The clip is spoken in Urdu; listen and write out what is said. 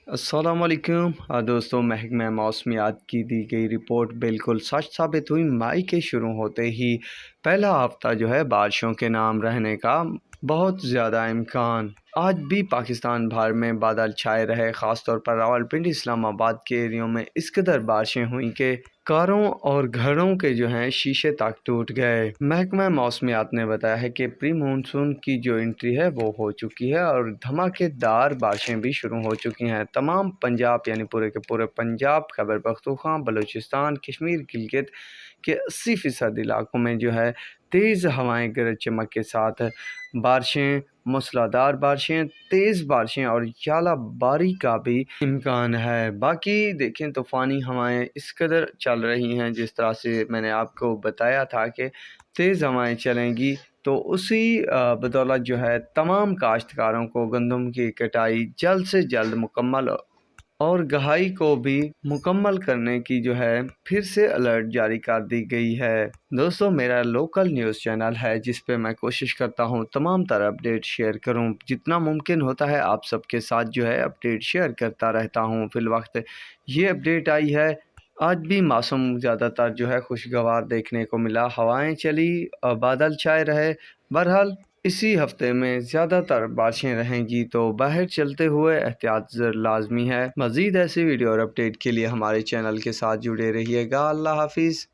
السلام علیکم دوستوں، محکمہ موسمیات کی دی گئی رپورٹ بالکل سچ ثابت ہوئی۔ مئی کے شروع ہوتے ہی پہلا ہفتہ بارشوں کے نام رہنے کا بہت زیادہ امکان۔ آج بھی پاکستان بھر میں بادل چھائے رہے، خاص طور پر راولپنڈی اسلام آباد کے ایریوں میں اس قدر بارشیں ہوئیں کہ کاروں اور گھروں کے شیشے تک ٹوٹ گئے۔ محکمہ موسمیات نے بتایا ہے کہ پری مونسون کی جو انٹری ہے وہ ہو چکی ہے اور دھماکے دار بارشیں بھی شروع ہو چکی ہیں۔ تمام پنجاب یعنی پورے کے پورے پنجاب، خیبر پختونخوا، بلوچستان، کشمیر، گلگت کے 80% علاقوں میں تیز ہوائیں گرج چمک کے ساتھ بارشیں، موسلادھار بارشیں، تیز بارشیں اور ژالہ باری کا بھی امکان ہے۔ باقی دیکھیں طوفانی ہوائیں اس قدر چل رہی ہیں، جس طرح سے میں نے آپ کو بتایا تھا کہ تیز ہوائیں چلیں گی تو اسی بدولت تمام کاشتکاروں کو گندم کی کٹائی جلد سے جلد مکمل اور گہائی کو بھی مکمل کرنے کی پھر سے الرٹ جاری کر دی گئی ہے۔ دوستو، میرا لوکل نیوز چینل ہے جس پہ میں کوشش کرتا ہوں تمام تر اپڈیٹ شیئر کروں، جتنا ممکن ہوتا ہے آپ سب کے ساتھ اپڈیٹ شیئر کرتا رہتا ہوں۔ فی الوقت یہ اپڈیٹ آئی ہے، آج بھی موسم زیادہ تر خوشگوار دیکھنے کو ملا، ہوائیں چلی اور بادل چھائے رہے۔ بہرحال اسی ہفتے میں زیادہ تر بارشیں رہیں گی، تو باہر چلتے ہوئے احتیاط لازمی ہے۔ مزید ایسی ویڈیو اور اپڈیٹ کے لیے ہمارے چینل کے ساتھ جڑے رہیے گا۔ اللہ حافظ۔